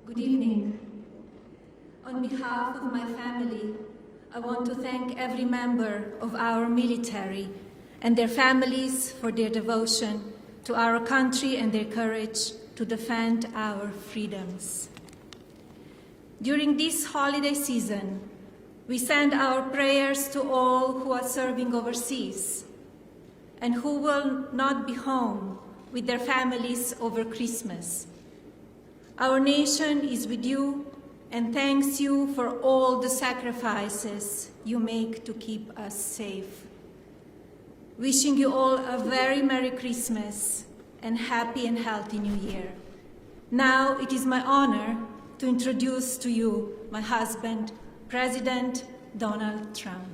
Good evening. On behalf of my family, I want to thank every member of our military and their families for their devotion to our country and their courage to defend our freedoms. During this holiday season, we send our prayers to all who are serving overseas and who will not be home with their families over Christmas. Our nation is with you and thanks you for all the sacrifices you make to keep us safe. Wishing you all a very Merry Christmas and happy and healthy New Year. Now it is my honor to introduce to you my husband, President Donald Trump.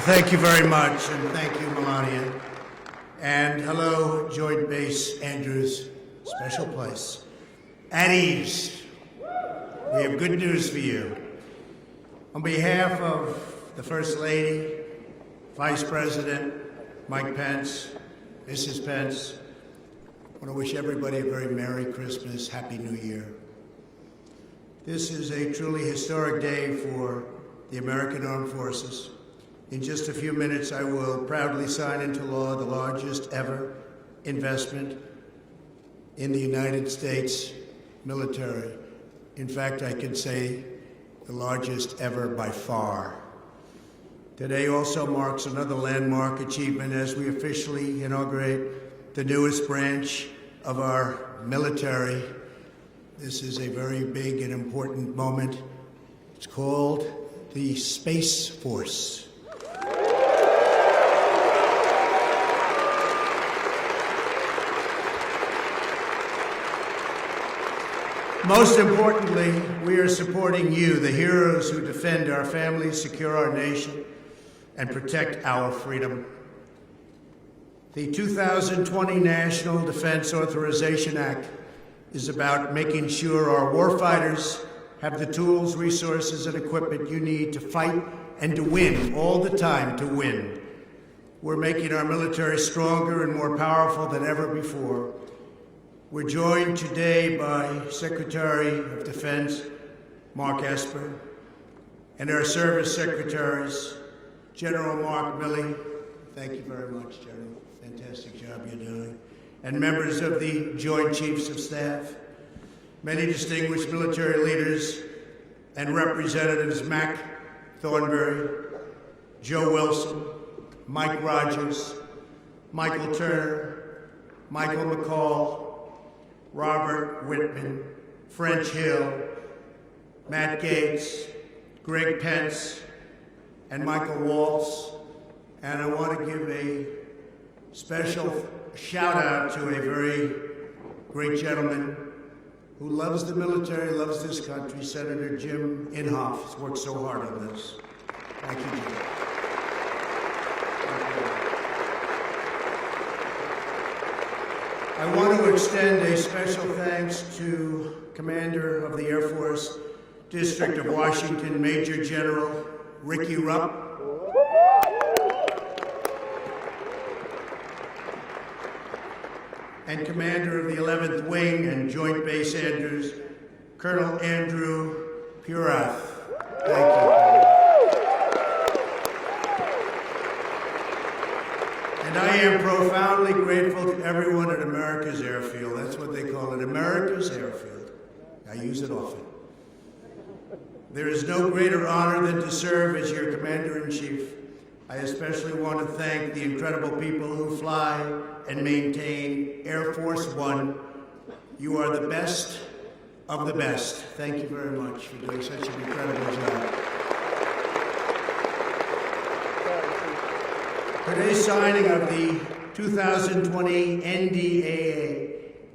Thank you very much, and thank you, Melania. And hello, Joint Base Andrews, special place. At ease, we have good news for you. On behalf of the First Lady, Vice President Mike Pence, Mrs. Pence, I want to wish everybody a very Merry Christmas, Happy New Year. This is a truly historic day for the American Armed Forces. In just a few minutes, I will proudly sign into law the largest ever investment in the United States military. In fact, I can say the largest ever by far. Today also marks another landmark achievement as we officially inaugurate the newest branch of our military. This is a very big and important moment. It's called the Space Force. Most importantly, we are supporting you, the heroes who defend our families, secure our nation, and protect our freedom. The 2020 National Defense Authorization Act is about making sure our warfighters have the tools, resources, and equipment you need to fight and to win, all the time to win. We're making our military stronger and more powerful than ever before. We're joined today by Secretary of Defense Mark Esper and our service secretaries, General Mark Milley. Thank you very much, General. Fantastic job you're doing. And members of the Joint Chiefs of Staff, many distinguished military leaders and representatives Mac Thornberry, Joe Wilson, Mike Rogers, Michael Turner, Michael McCall, Robert Whitman, French Hill, Matt Gaetz, Greg Pence, and Michael Waltz. And I want to give a special shout out to a very great gentleman who loves the military, loves this country, Senator Jim Inhofe. He's worked so hard on this. Thank you, Jim. I want to extend a special thanks to Commander of the Air Force, District of Washington, Major General Ricky Rupp. And Commander of the 11th Wing and Joint Base Andrews, Colonel Andrew Purath. Thank you. And I am profoundly grateful to everyone at America's Airfield. That's what they call it, America's Airfield. I use it often. There is no greater honor than to serve as your Commander-in-Chief. I especially want to thank the incredible people who fly and maintain Air Force One. You are the best of the best. Thank you very much for doing such an incredible job. Today's signing of the 2020 NDAA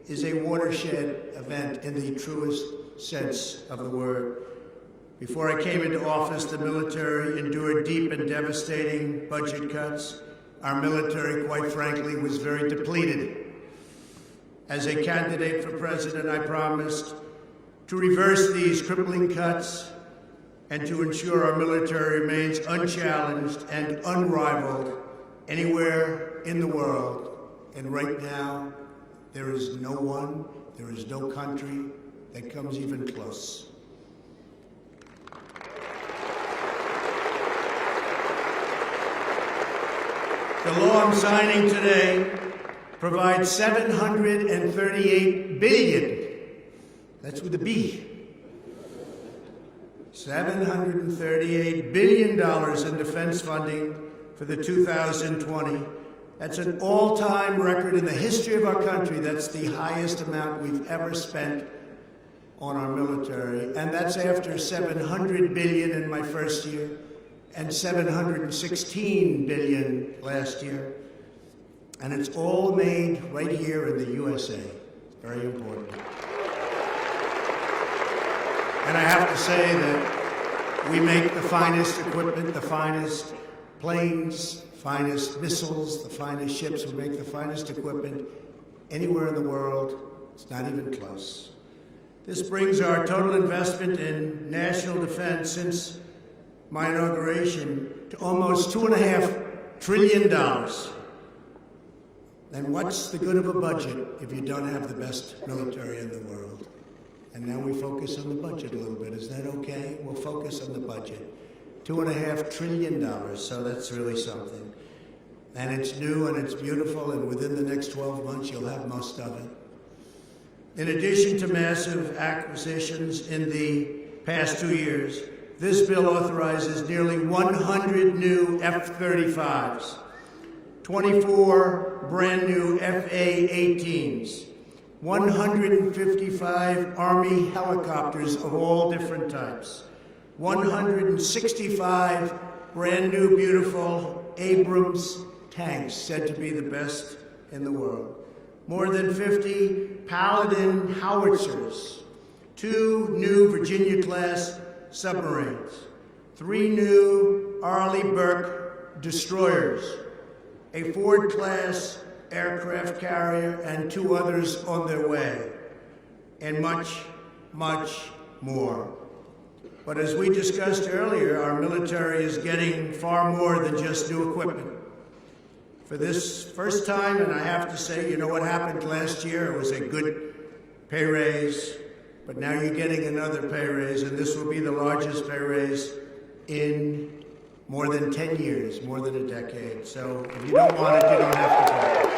is a watershed event in the truest sense of the word. Before I came into office, the military endured deep and devastating budget cuts. Our military, quite frankly, was very depleted. As a candidate for president, I promised to reverse these crippling cuts and to ensure our military remains unchallenged and unrivaled anywhere in the world. And right now, there is no one, there is no country that comes even close. The law I'm signing today provides $738 billion. That's with a B. $738 billion in defense funding for the 2020. That's an all-time record in the history of our country. That's the highest amount we've ever spent on our military. And that's after $700 billion in my first year and $716 billion last year. And it's all made right here in the USA. Very important. And I have to say that we make the finest equipment, the finest planes, finest missiles, the finest ships. We make the finest equipment anywhere in the world. It's not even close. This brings our total investment in national defense since my inauguration to almost $2.5 trillion. Then what's the good of a budget if you don't have the best military in the world? And now we focus on the budget a little bit. Is that okay? We'll focus on the budget. $2.5 trillion, so that's really something. And it's new and it's beautiful, and within the next 12 months, you'll have most of it. In addition to massive acquisitions in the past 2 years, this bill authorizes nearly 100 new F-35s, 24 brand new FA-18s, 155 Army helicopters of all different types, 165 brand new beautiful Abrams tanks, said to be the best in the world, more than 50 Paladin howitzers, 2 new Virginia-class submarines, 3 new Arleigh Burke destroyers, a Ford-class aircraft carrier, and 2 others on their way, and much, much more. But as we discussed earlier, our military is getting far more than just new equipment. For this first time, and I have to say, you know what happened last year? It was a good pay raise, but now you're getting another pay raise, and this will be the largest pay raise in more than 10 years, more than a decade. So if you don't want it, you don't have to take it.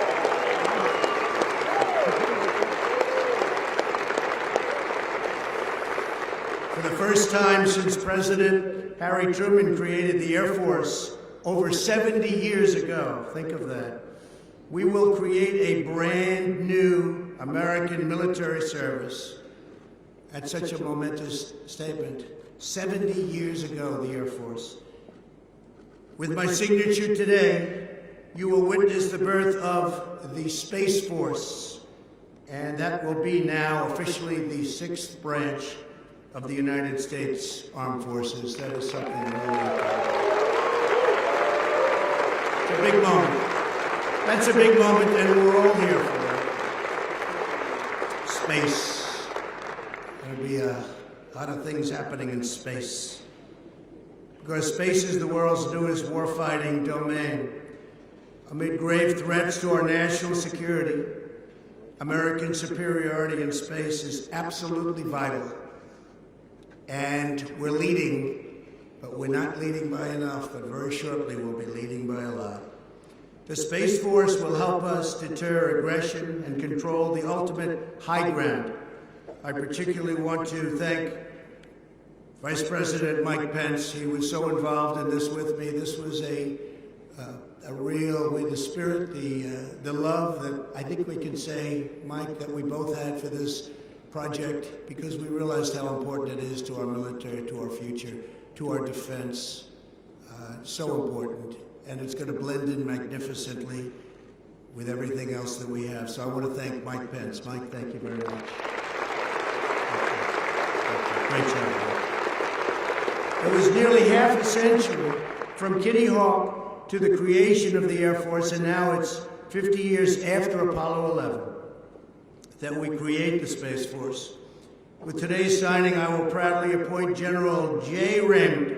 For the first time since President Harry Truman created the Air Force over 70 years ago, think of that, we will create a brand new American military service. That's such a momentous statement. 70 years ago, the Air Force. With my signature today, you will witness the birth of the Space Force, and that will be now officially the 6th branch of the United States Armed Forces. That is something really important. It's a big moment. That's a big moment, and we're all here for it. Space. There'll be a lot of things happening in space. Because space is the world's newest warfighting domain. Amid grave threats to our national security, American superiority in space is absolutely vital. And we're leading, but we're not leading by enough, but very shortly we'll be leading by a lot. The Space Force will help us deter aggression and control the ultimate high ground. I particularly want to thank Vice President Mike Pence. He was so involved in this with me. This was a real way, the spirit, the love that I think we can say, Mike, that we both had for this project, because we realized how important it is to our military, to our future, to our defense. So important. And it's going to blend in magnificently with everything else that we have. So I want to thank Mike Pence. Mike, thank you very much. Great job. It was nearly half a century from Kitty Hawk to the creation of the Air Force, and now it's 50 years after Apollo 11 that we create the Space Force. With today's signing, I will proudly appoint General J. Raymond,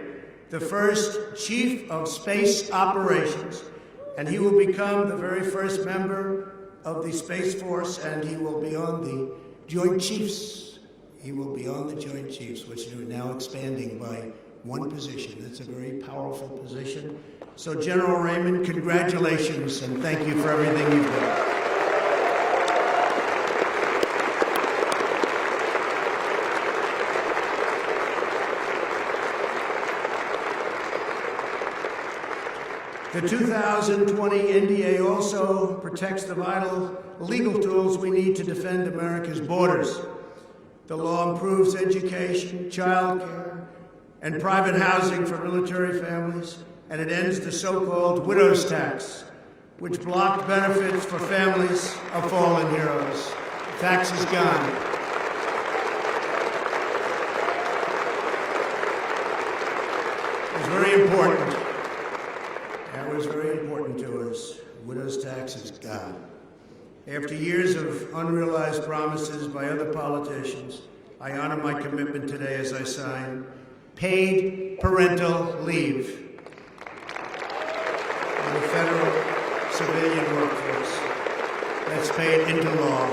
the first Chief of Space Operations, and he will become the very first member of the Space Force, and he will be on the Joint Chiefs. He will be on the Joint Chiefs, which are now expanding by one position. That's a very powerful position. So, General Raymond, congratulations, and thank you for everything you've done. The 2020 NDA also protects the vital legal tools we need to defend America's borders. The law improves education, child care, and private housing for military families, and it ends the so-called widow's tax, which blocked benefits for families of fallen heroes. The tax is gone. It was very important. That was very important to us. Widow's tax is gone. After years of unrealized promises by other politicians, I honor my commitment today as I sign paid parental leave in the federal civilian workforce. That's paid into law.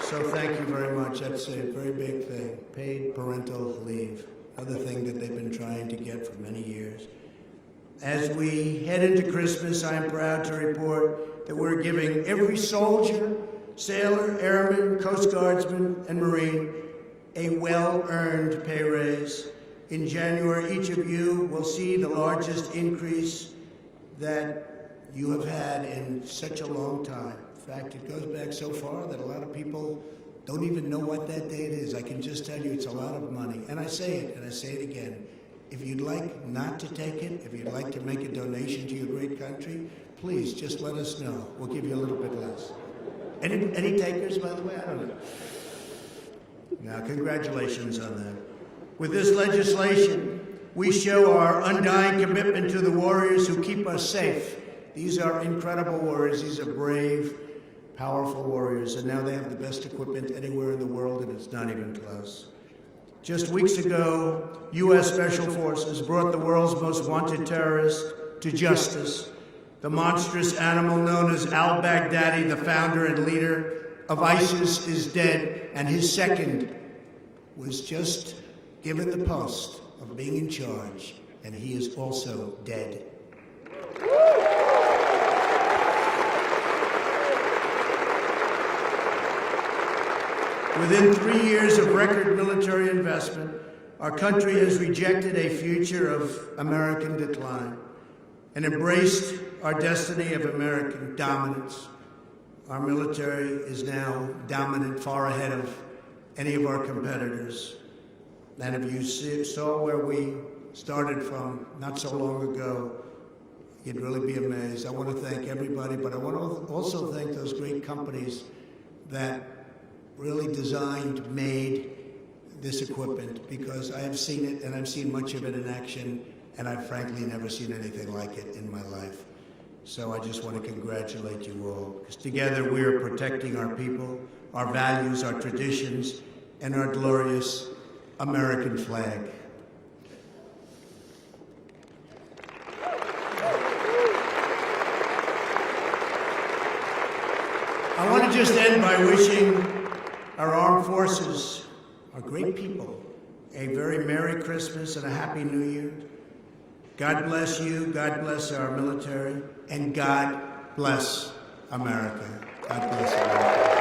So thank you very much. That's a very big thing. Paid parental leave. Another thing that they've been trying to get for many years. As we head into Christmas, I am proud to report that we're giving every soldier, sailor, airman, Coast Guardsman, and Marine a well-earned pay raise. In January, each of you will see the largest increase that you have had in such a long time. In fact, it goes back so far that a lot of people don't even know what that date is. I can just tell you it's a lot of money. And I say it, and I say it again. If you'd like not to take it, if you'd like to make a donation to your great country, please just let us know. We'll give you a little bit less. Any takers, by the way? I don't know. Now, congratulations on that. With this legislation, we show our undying commitment to the warriors who keep us safe. These are incredible warriors. These are brave, powerful warriors, and now they have the best equipment anywhere in the world, and it's not even close. Just weeks ago, U.S. Special Forces brought the world's most wanted terrorist to justice. The monstrous animal known as al-Baghdadi, the founder and leader of ISIS, is dead, and his second was just given the post of being in charge, and he is also dead. Within 3 years of record military investment, our country has rejected a future of American decline and embraced our destiny of American dominance. Our military is now dominant, far ahead of any of our competitors. And if you saw where we started from not so long ago, you'd really be amazed. I want to thank everybody, but I want to also thank those great companies that really designed, made this equipment, because I have seen it, and I've seen much of it in action, and I've frankly never seen anything like it in my life. So I just want to congratulate you all, because together we are protecting our people, our values, our traditions, and our glorious American flag. I want to just end by wishing our armed forces, our great people, a very Merry Christmas and a Happy New Year. God bless you, God bless our military, and God bless America. God bless America.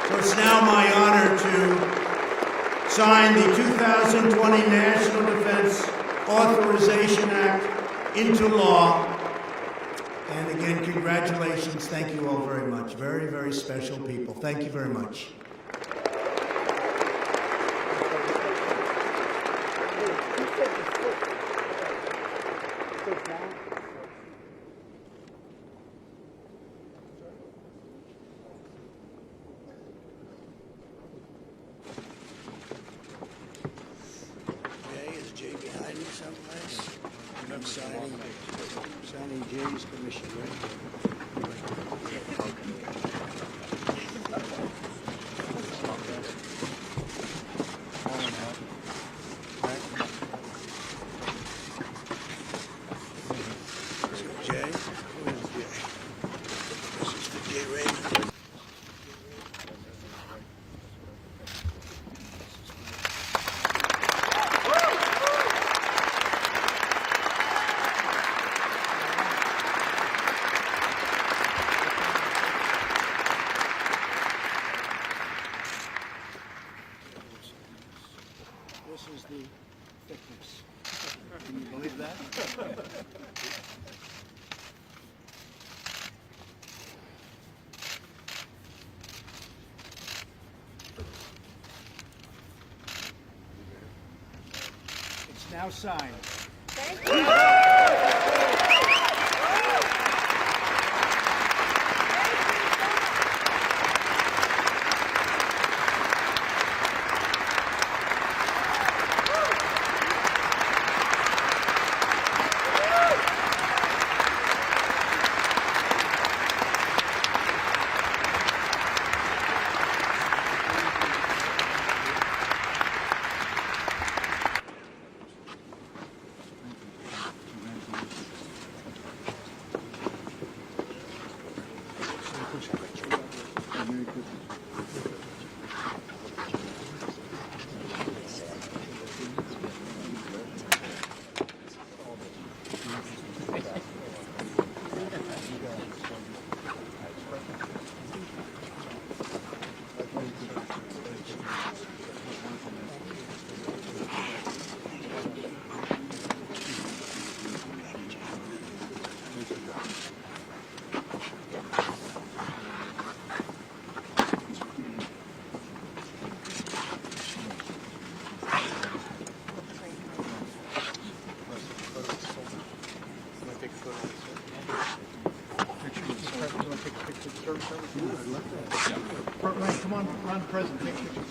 So it's now my honor to sign the 2020 National Defense Authorization Act into law. And again, congratulations. Thank you all very much. Very, very special people. Thank you very much. Signing Jay's commission, right? Jay? Where's Jay? This is the Jay Ray. This is the thickness. Can you believe that? It's now signed. Thank you. Ryan, come on, run, present, take pictures.